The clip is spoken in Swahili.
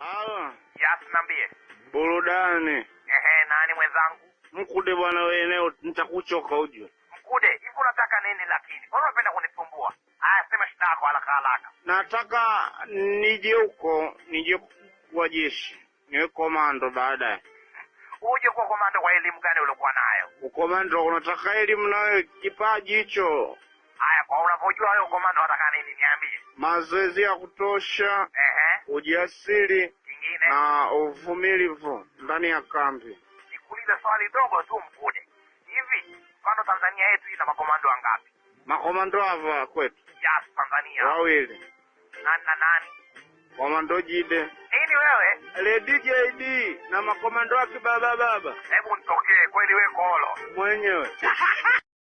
Hawa. Yes, niambie. Burudani. Nani mwenzangu? Mkude bwana wewe eneo nitakuchoka ujue. Mkude, hivi unataka nini lakini? Mbona unapenda kunisumbua? Haya, sema shida yako haraka haraka. Nataka nije kwa jeshi. Niwe komando baadaye. Uje kuwa komando kwa elimu gani uliokuwa nayo? Ukomando unataka elimu nayo kipaji hicho. Haya, kwa unavyojua wewe komando unataka nini niambie? Mazoezi ya kutosha. Ujasiri. Kingine? Na uvumilivu ndani ya kambi. Nikuulize swali dogo tu Mkude. Hivi, mfano Tanzania yetu ina makomando wangapi? Makomando hapa kwetu. Yes, Tanzania. Wawili. Nani na nani? Komando Jide. Nini wewe? Lady JD na makomando wake baba. Hebu nitokee kweli wewe kolo. Mwenyewe.